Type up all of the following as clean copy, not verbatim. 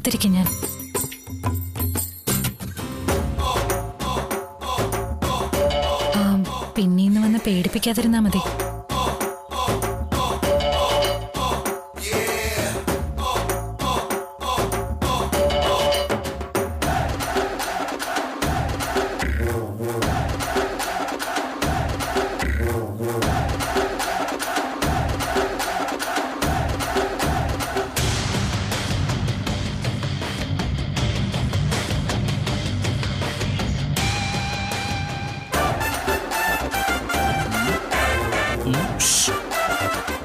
കാത്തിരിക്കും ഞാൻ. പിന്നീന്ന് വന്ന് പേടിപ്പിക്കാതിരുന്നാ മതി.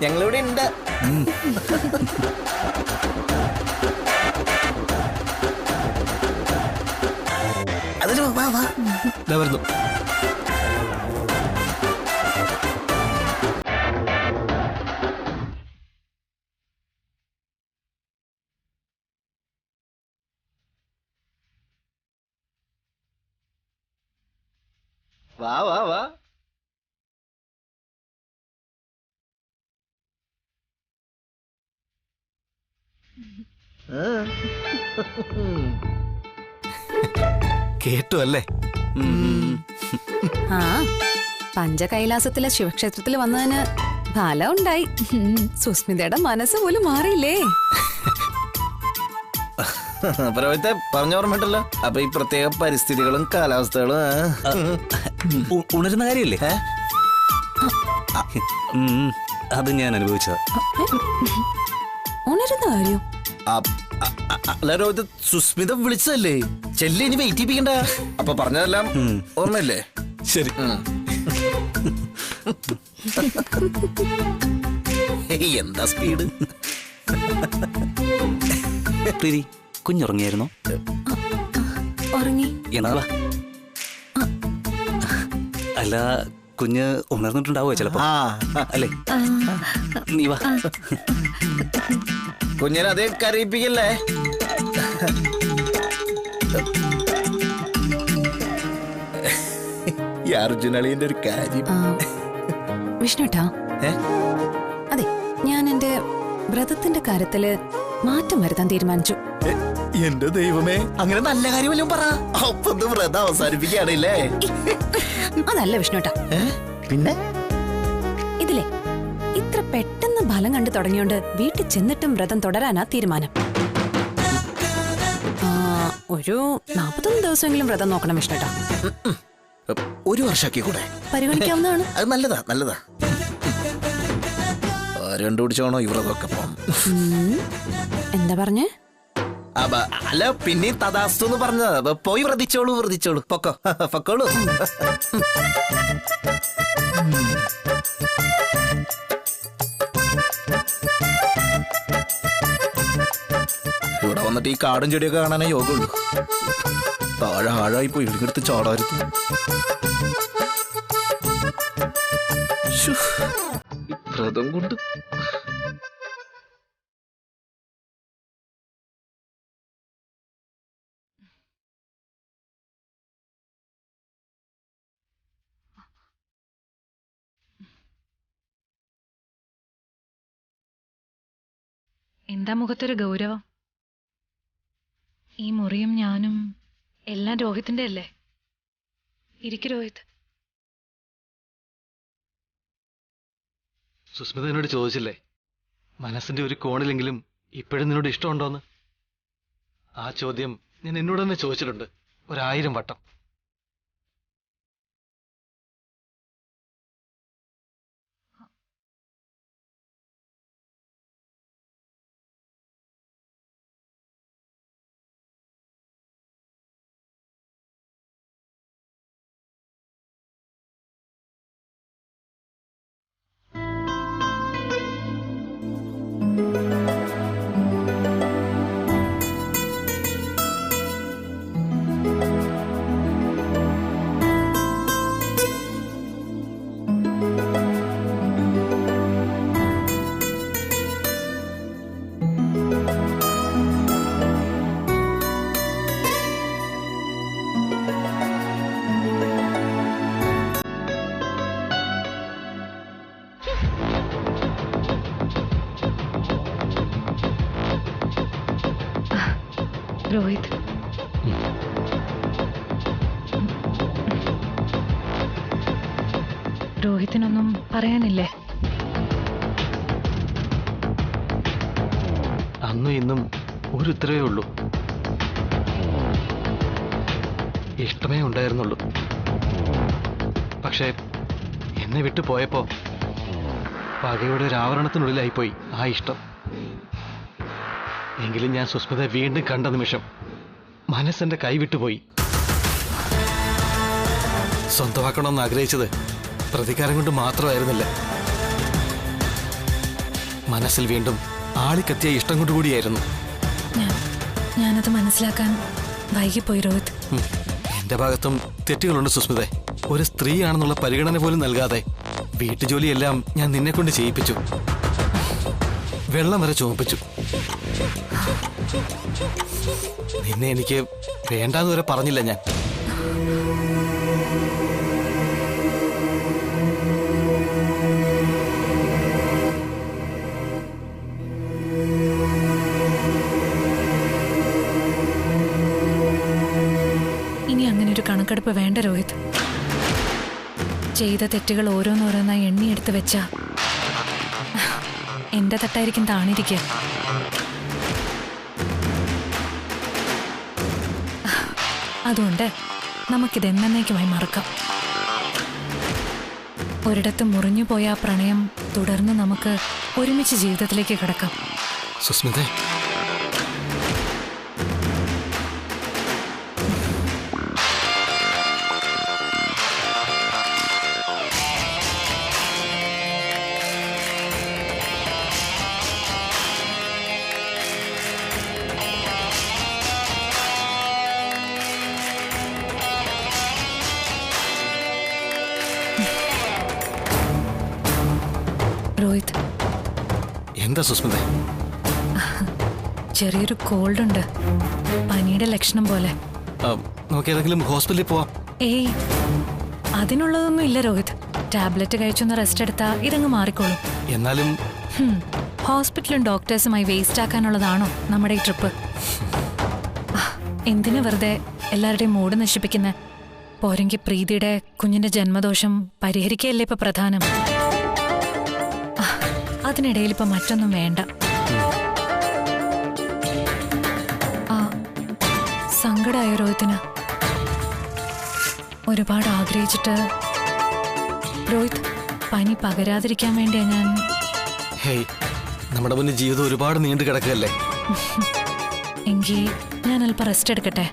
ഞങ്ങളിവിടെ ഉണ്ട്. അതിന് വാ വാ വരുന്നു. വാ വാ വാ. കേട്ടു അല്ലേ? ആ, പഞ്ചകൈലാസത്തിലെ ശിവക്ഷേത്രത്തിൽ വന്നതിന് ഫലം ഉണ്ടായി. സുസ്മിതയുടെ മനസ്സ് പോലും മാറിയില്ലേ? പറഞ്ഞോർമ്മണ്ടല്ലോ. അപ്പൊ ഈ പ്രത്യേക പരിസ്ഥിതികളും കാലാവസ്ഥകളും ഉണരുന്ന കാര്യല്ലേ? അത് ഞാൻ അനുഭവിച്ചതാ. ഉണരുന്ന കാര്യം അല്ല രോഹിത്, സുസ്മിത വിളിച്ചതല്ലേ? ചെല്ലി ഇനി വെയിറ്റ് ചെയ്യിപ്പിക്കണ്ട. അപ്പൊ പറഞ്ഞതെല്ലാം ഓർമ്മയല്ലേ? ശരി. എന്താ സ്പീഡ്. പ്രീതി, കുഞ്ഞുറങ്ങിയായിരുന്നോ? ഉറങ്ങി. എന്നാ അല്ല, കുഞ്ഞ് ഉണർന്നിട്ടുണ്ടാവോ ചിലപ്പോ? അല്ലേ? നീ വാ. കുഞ്ഞിനെ അതേ കരയിപ്പിക്കല്ലേ. ഈ അർജുനളിന്റെ ഒരു കാര്യം. വിഷ്ണുട്ടാ, അതെ, ഞാൻ എന്റെ വ്രതത്തിന്റെ കാര്യത്തില് മാറ്റം വരുത്താൻ തീരുമാനിച്ചു. എന്റെ ദൈവമേ, അങ്ങനെ നല്ല കാര്യമല്ലോ പറ. അപ്പൊ വ്രതം അവസാനിപ്പിക്കുകയാണല്ലേ? അതല്ല വിഷ്ണുട്ടാ. പിന്നെ ഇതിലെ ഇത്ര പെട്ടെന്ന് ഫലം കണ്ടു തുടങ്ങിയോണ്ട് വീട്ടിൽ ചെന്നിട്ടും വ്രതം തുടരാനാ തീരുമാനം. ഒരു 41 ദിവസമെങ്കിലും വ്രതം നോക്കണം വിഷ്ണുട്ടാ. ഒരു വർഷാക്കി കൂടെ പരിഗണിക്കാവുന്നതാണ്. അത് നല്ലതാ നല്ലതാ. കണ്ടുപിടിച്ചോണോ ഈ വ്രതമൊക്കെ പോണം. എന്താ പറഞ്ഞേ? അല്ല, പിന്നെ തഥാസ്തു എന്ന് പറഞ്ഞത്. പോയി വ്രതിച്ചോളൂ വ്രതിച്ചോളൂ. പൊക്കോ പൊക്കോളൂ. ഇവിടെ വന്നിട്ട് ഈ കാടും ചെടിയൊക്കെ കാണാനേ യോഗമുള്ളൂ. താഴെ ആഴായി പോയി ഇവിടെടുത്ത് ചാടായിരുന്നു. വ്രതം കൊണ്ട് എന്താ മുഖത്തൊരു ഗൗരവം? ഈ മുറിയും ഞാനും എല്ലാം രോഹിത്തിന്റെ അല്ലേ? ഇരിക്കു രോഹിത്. സുസ്മിത എന്നോട് ചോദിച്ചില്ലേ, മനസ്സിന്റെ ഒരു കോണിലെങ്കിലും ഇപ്പോഴും നിന്നോട് ഇഷ്ടമുണ്ടോന്ന്? ആ ചോദ്യം ഞാൻ എന്നോട് തന്നെ ചോദിച്ചിട്ടുണ്ട് 1000 വട്ടം. രോഹിത്, രോഹിത്തിനൊന്നും പറയാനില്ലേ? അന്നും ഇന്നും ഒരു ഉത്തരവേ ഉള്ളൂ. ഇഷ്ടമേ ഉണ്ടായിരുന്നുള്ളൂ. പക്ഷേ എന്നെ വിട്ടു പോയപ്പോ പകയുടെ ഒരു ആവരണത്തിനുള്ളിലായിപ്പോയി ആ ഇഷ്ടം. എങ്കിലും ഞാൻ സുസ്മിതയെ വീണ്ടും കണ്ട നിമിഷം മനസ്സെന്റെ കൈവിട്ടുപോയി. സ്വന്തമാക്കണമെന്ന് ആഗ്രഹിച്ചത് പ്രതികാരം കൊണ്ട് മാത്രമായിരുന്നില്ല. മനസ്സിൽ വീണ്ടും ആളിക്കത്തിയ ഇഷ്ടം കൊണ്ടുകൂടിയായിരുന്നു. ഞാനത് മനസ്സിലാക്കാൻ വൈകിപ്പോയി രോഹിത്. എന്റെ ഭാഗത്തും തെറ്റുകളുണ്ട് സുസ്മിതേ. ഒരു സ്ത്രീയാണെന്നുള്ള പരിഗണന പോലും നൽകാതെ വീട്ടുജോലിയെല്ലാം ഞാൻ നിന്നെ കൊണ്ട് ചെയ്യിപ്പിച്ചു. വെള്ളം വരെ ചുമപ്പിച്ചു. നിന്നെ എനിക്ക് വേണ്ടാന്ന് വരെ പറഞ്ഞില്ല ഞാൻ. ഇനി അങ്ങനെ ഒരു കണക്കെടുപ്പ് വേണ്ട രോഹിത്. ചെയ്ത തെറ്റുകൾ ഓരോന്നോരോന്നായി എണ്ണിയെടുത്ത് വെച്ചാ എന്റെ തട്ടായിരിക്കും താണിരിക്കുക. അതുകൊണ്ട് നമുക്കിതെന്നേക്കുമായി മറക്കാം. ഒരിടത്ത് മുറിഞ്ഞു പോയ ആ പ്രണയം തുടർന്ന് നമുക്ക് ഒരുമിച്ച് ജീവിതത്തിലേക്ക് കിടക്കാം. സുസ്മിതേ, രോഹിത്, എന്താ സുസ്മിതേ? ചെറിയൊരു കോൾഡ് ഉണ്ട്. പനിയുടെ ലക്ഷണം പോലെ. നമുക്ക് ഏതെങ്കിലും ഹോസ്പിറ്റലിൽ പോവാം. ഏയ്, അതിനുള്ളതൊന്നും ഇല്ല രോഹിത്. ടാബ്ലറ്റ് കഴിച്ചൊന്ന് റെസ്റ്റ് എടുത്താ ഇതങ്ങ് മാറിക്കോളും. എന്നാലും ഹോസ്പിറ്റലും ഡോക്ടേഴ്സുമായി വേസ്റ്റ് ആക്കാനുള്ളതാണോ നമ്മുടെ ഈ ട്രിപ്പ്? എന്തിനു വെറുതെ എല്ലാവരുടെയും മൂഡ് നശിപ്പിക്കുന്ന? പോരെങ്കിൽ പ്രീതിയുടെ കുഞ്ഞിന്റെ ജന്മദോഷം പരിഹരിക്കുകയല്ലേ ഇപ്പൊ പ്രധാനം. അതിനിടയിൽ ഇപ്പൊ മറ്റൊന്നും വേണ്ട. സങ്കടമായോ രോഹിത്തിന്? ഒരുപാട് ആഗ്രഹിച്ചിട്ട് രോഹിത് പനി പകരാതിരിക്കാൻ വേണ്ടിയാ ഞാൻ. ഹേയ്, നമ്മുടെ മുന്നിൽ ജീവിതം ഒരുപാട് നീണ്ടു കിടക്കുകയല്ലേ. എങ്കിൽ ഞാൻ അല്പം റെസ്റ്റ് എടുക്കട്ടെ.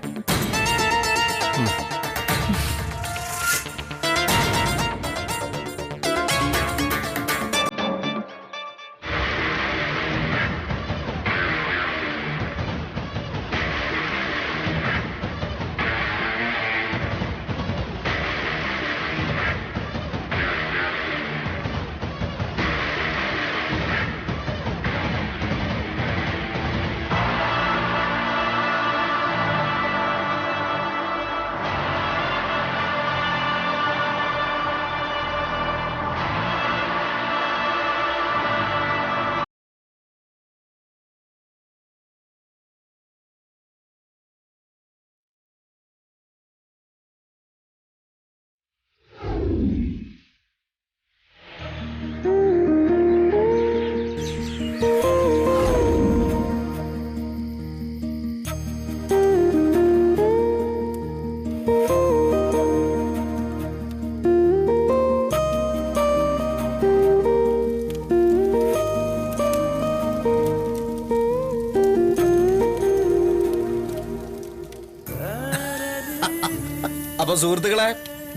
അപ്പൊ സുഹൃത്തുക്കളെ,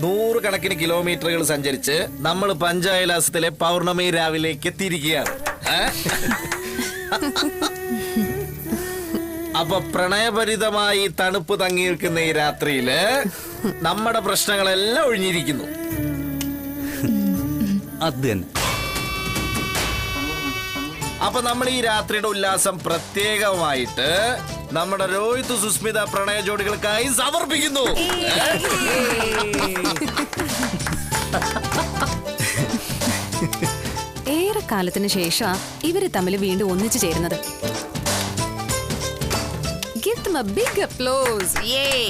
100 കണക്കിന് കിലോമീറ്ററുകൾ സഞ്ചരിച്ച് നമ്മൾ പഞ്ചായലാസത്തിലെ പൗർണമി രാവിലേക്ക് എത്തിയിരിക്കുകയാണ്. അപ്പൊ പ്രണയഭരിതമായി തണുപ്പ് തങ്ങി നിൽക്കുന്ന ഈ രാത്രിയില് നമ്മുടെ പ്രശ്നങ്ങളെല്ലാം ഒഴിഞ്ഞിരിക്കുന്നു. അപ്പൊ നമ്മൾ ഈ രാത്രിയുടെ ഉല്ലാസം പ്രത്യേകമായിട്ട് നമ്മുടെ രോഹിത് സുസ്മിത പ്രണയ ജോഡികൾക്കായി സമർപ്പിക്കുന്നു. ഏറെ കാലത്തിന് ശേഷം ഇവര് തമ്മിൽ വീണ്ടും ഒന്നിച്ചു ചേരുന്നത്. Gift them a big applause. Yay!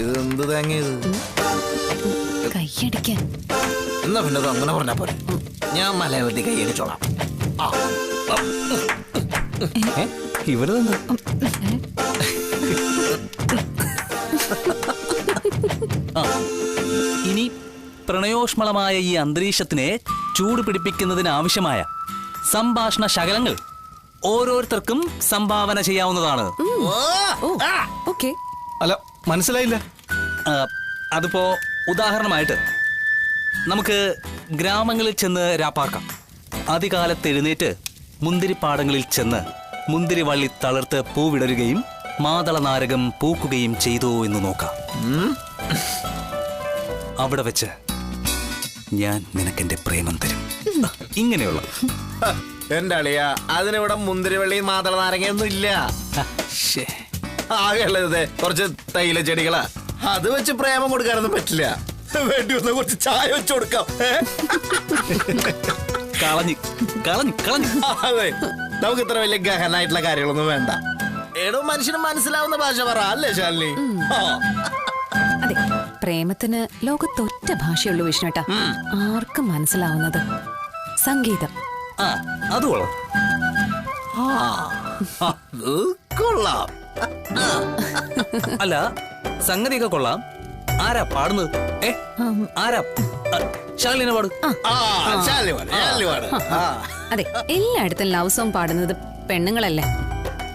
ഇതെന്ത് തേങ്ങയത്? കൈയടിക്കാൻ. എന്നാ പിന്നെ അത് അങ്ങനെ പറഞ്ഞാ പോലെ ഞാൻ മലയാളത്തിൽ കൈയടിച്ചോളാം. ഇവരെന്താ ഇനി പ്രണയോഷ്മളമായ ഈ അന്തരീക്ഷത്തിനെ ചൂട് പിടിപ്പിക്കുന്നതിന് ആവശ്യമായ സംഭാഷണ ശകലങ്ങൾ ഓരോരുത്തർക്കും സംഭാവന ചെയ്യാവുന്നതാണ്. Okay. അല്ല മനസ്സിലായില്ല. അതിപ്പോ ഉദാഹരണമായിട്ട് നമുക്ക് ഗ്രാമങ്ങളിൽ ചെന്ന് രാപ്പാർക്കാം. അതികാലത്ത് എഴുന്നേറ്റ് മുന്തിരിപ്പാടങ്ങളിൽ ചെന്ന് മുന്തിരി വള്ളി തളർത്ത് പൂവിടരുകയും മാതള നാരകം പൂക്കുകയും ചെയ്തോ എന്ന് നോക്കാം. അവിടെ വെച്ച് ഞാൻ നിനക്കെന്റെ പ്രേമം തരും. ഇങ്ങനെയുള്ള എന്റെ അളിയ അതിനിവിടെ മുന്തിരിവള്ളി മാതള നാരങ്ങയൊന്നും ഇല്ല. ആകെയുള്ളത് കുറച്ച് തൈല ചെടികളാ. അത് വെച്ച് പ്രേമം കൊടുക്കാനൊന്നും പറ്റില്ല. വേണ്ടി വന്ന കുറച്ച് ചായ വെച്ച് കൊടുക്കാം. കളഞ്ഞു കളഞ്ഞു കളഞ്ഞു. അതെ, നമുക്ക് ഇത്ര വലിയ ഗഹനായിട്ടുള്ള കാര്യങ്ങളൊന്നും വേണ്ട. ഏടോ മനുഷ്യന് മനസ്സിലാവുന്ന ഭാഷ പറ, അല്ലേ ശാലിനി? അതെ, പ്രേമത്തിന് ലോകത്തൊറ്റ ഭാഷയുള്ളൂ വിഷ്ണുട്ടാ, ആർക്കും മനസ്സിലാവുന്നത്. സംഗീതം. അത് കൊള്ളാം. കൊള്ളാം. അല്ല, സംഗതിയൊക്കെ കൊള്ളാം. ആരാ പാടുന്നത്? ആരാ? ശാലിനെ പാട്. അതെ, എല്ലായിടത്തും ലവ് സോങ് പാടുന്നത് പെണ്ണുങ്ങളല്ലേ.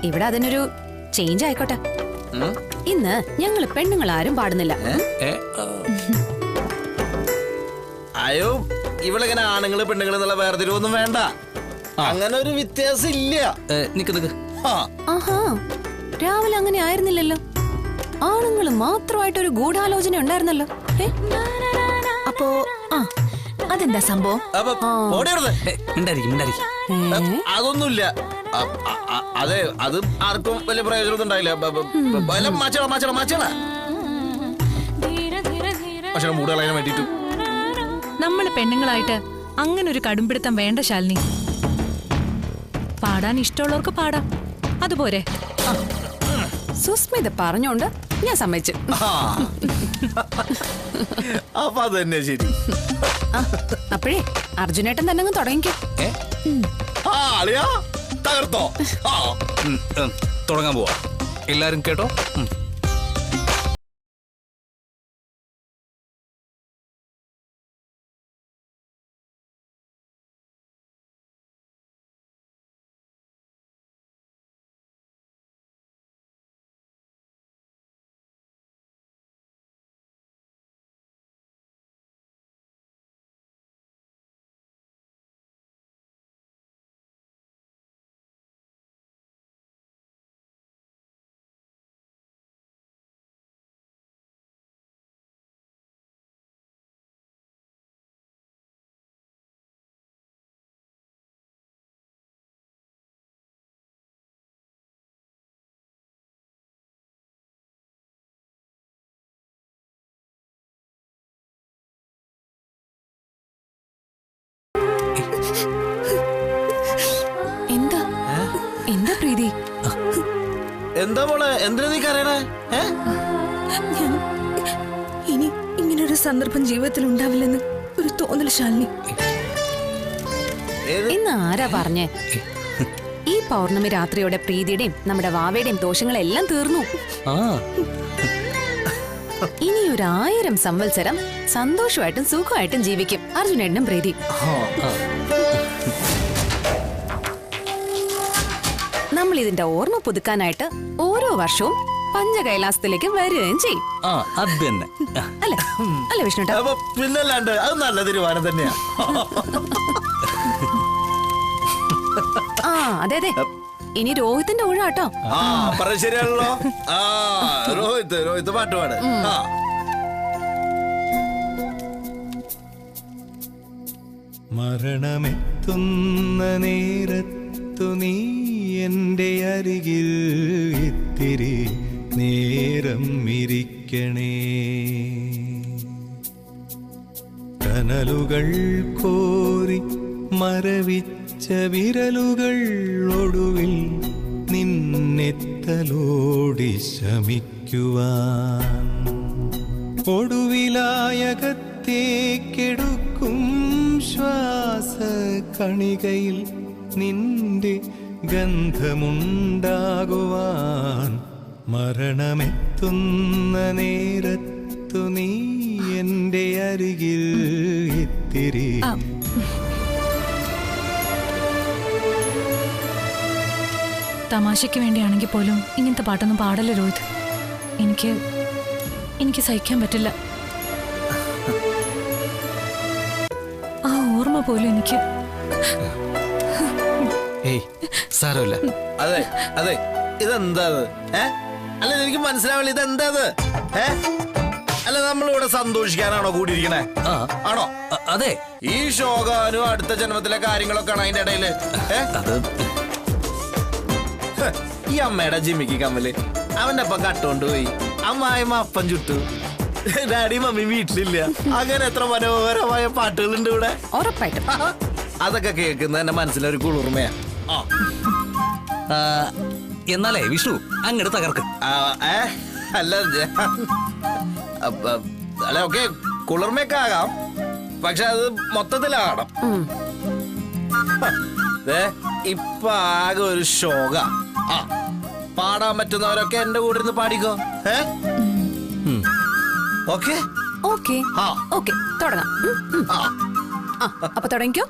ഇവിടെ അതിനൊരു ചേഞ്ച് ആയിക്കോട്ടെ. ഇന്ന് ഞങ്ങള് പെണ്ണുങ്ങൾ ആരും പാടുന്നില്ല. അയ്യോ, ഇവളിങ്ങനെ ആണുങ്ങള് പെണ്ണുങ്ങൾ എന്നുള്ള വേർതിരിവൊന്നും വേണ്ട. അങ്ങനെ ഒരു വ്യത്യാസം ഇല്ല. നിക്ക് നിക്ക്. ആഹാ, രാവിലെ അങ്ങനെ ആയിരുന്നില്ലല്ലോ. ആണുങ്ങൾ മാത്രമായിട്ടൊരു ഗൂഢാലോചന ഉണ്ടായിരുന്നല്ലോ. അപ്പോ അതെന്താ സംഭവം? അതൊന്നുമില്ല. അതെ, അത് ആർക്കും വലിയ പ്രയോജനം ഉണ്ടായില്ല. പക്ഷെ മൂടുകളതിനെ വേണ്ടിട്ടു നമ്മള് പെണ്ണുങ്ങളായിട്ട് അങ്ങനെ ഒരു കടുംപിടുത്തം വേണ്ട ശാലിനി. പാടാൻ ഇഷ്ടമുള്ളവർക്ക് പാടാം, അതുപോരെ. സുസ്മിത പറഞ്ഞോണ്ട് ഞാൻ സമ്മതിച്ചു. അപ്പൊ അത് തന്നെ ശരി. അപ്പോഴേ അർജുനേട്ടൻ തന്നെ അങ്ങ് തുടങ്ങിക്കോ. തകർത്തോ? തുടങ്ങാൻ പോവാ. എല്ലാരും കേട്ടോ? എന്താ എന്താ പ്രീതി? എന്താ മോളെ, എന്തിനാ നീ കരയണേ? ഇനി ഇങ്ങനൊരു സന്ദർഭം ജീവിതത്തിൽ ഉണ്ടാവില്ലെന്ന് ഒരു തോന്നൽ ശാലിനി. ഇന്ന് ആരാ പറഞ്ഞേ? ഈ പൗർണമി രാത്രിയോടെ പ്രീതിയുടെയും നമ്മുടെ വാവയുടെയും ദോഷങ്ങളെല്ലാം തീർന്നു. ഇനി 1000 സംവത്സരം സന്തോഷമായിട്ടും സുഖമായിട്ടും ജീവിക്കും അർജുനേട്ടനും പ്രീതി. നമ്മൾ ഇതിന്റെ ഓർമ്മ പുതുക്കാനായിട്ട് ഓരോ വർഷവും പഞ്ചകൈലാസത്തിലേക്ക് വരികയും ചെയ്യും. അല്ലേ അല്ലേ വിഷ്ണുട്ടാ? പിന്നല്ലാണ്ട് അത് നല്ല തീരുമാനം തന്നെയാ. അതെ അതെ, ഇനി രോഹിത്തിന്റെ ഊഴാട്ടോ. പറഞ്ഞ ശരിയാണല്ലോ. രോഹിത് പാട്ടുപാട്. മരണമെത്തുന്ന നേരത്തു നീ എൻ്റെ അരികിൽ ഇത്തിരി നേരം ഇരിക്കണേ. കനലുകൾ കോരി മരവിച്ച ചലിച്ച വിരലുകൾ ഒടുവിൽ നിന്നെത്തലോടി ശമിക്കുവാൻ ഒടുവിലായകത്തേക്കെടുക്കും ശ്വാസ കണികയിൽ നിന്റെ ഗന്ധമുണ്ടാകുവാൻ മരണമെത്തുന്ന നേരത്തു നീ എൻ്റെ അരികിൽ ഇത്തിരി തമാശയ്ക്ക് വേണ്ടിയാണെങ്കിൽ പോലും ഇങ്ങനത്തെ പാട്ടൊന്നും പാടല്ല രോഹിത്. എനിക്ക് സഹിക്കാൻ പറ്റില്ല. ആ ഓർമ്മ പോലും എനിക്ക്. ഏയ് സാരമില്ല. അതെ അതെ, ഇതെന്താ അല്ല എനിക്ക് മനസ്സിലാവില്ല, ഇതെന്താ അല്ല നമ്മളിവിടെ സന്തോഷിക്കാനാണോ കൂടിയിരിക്കണേ? ആണോ? അതെ. ഈ ശോകാനും അടുത്ത ജന്മത്തിലെ കാര്യങ്ങളൊക്കെ ആണ് അതിന്റെ ഇടയില്. ഈ അമ്മയുടെ ജിമ്മിക്ക് കമ്മല് അവന്റെ അപ്പം കട്ടുകൊണ്ട് പോയി, അമ്മായിമ്മ അപ്പം ചുട്ടു, ഡാഡി മമ്മി വീട്ടിലില്ല. അങ്ങനെ എത്ര മനോഹരമായ പാട്ടുകളുണ്ട് ഇവിടെ. ഉറപ്പായിട്ടും അതൊക്കെ കേൾക്കുന്ന എന്റെ മനസ്സിലൊരു കുളിർമയാ. എന്നാലേ വിഷ്ണു അങ്ങോട്ട് തകർക്ക്. അല്ല അല്ല ഓക്കെ, കുളിർമയൊക്കെ ആകാം, പക്ഷെ അത് മൊത്തത്തിലാകണം. ഇപ്പൊ ആകെ ഒരു ശോക. പാടാൻ പറ്റുന്നവരൊക്കെ എന്റെ കൂടെ ഇരുന്ന് പാടിക്കോ. ഓക്കെ ഓക്കെ ഓക്കെ തുടങ്ങാം. അപ്പൊ തുടങ്ങിക്കോ.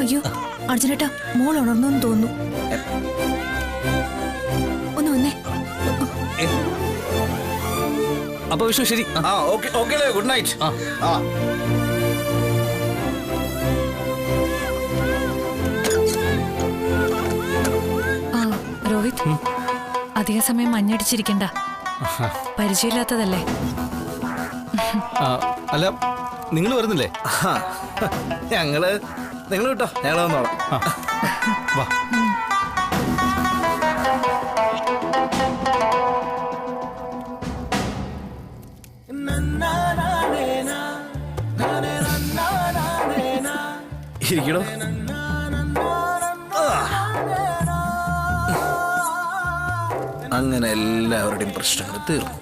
അയ്യോ അർജുനേട്ടാ, മോൾ ഉണർന്നെന്ന് തോന്നുന്നു. ഒന്ന് വന്നേ. അപ്പൊ വിഷ്ണു ശരി. Okay good night. രോഹിത്, അധിക സമയം മഞ്ഞടിച്ചിരിക്കണ്ട, പരിചയമില്ലാത്തതല്ലേ. അല്ല നിങ്ങൾ വരുന്നില്ലേ? നിങ്ങൾ കിട്ടോ, ഞങ്ങൾ വന്നോളാം. വാ. ഇരിക്കണോ? അങ്ങനെ എല്ലാവരുടെയും പ്രശ്നങ്ങൾ തീർന്നു.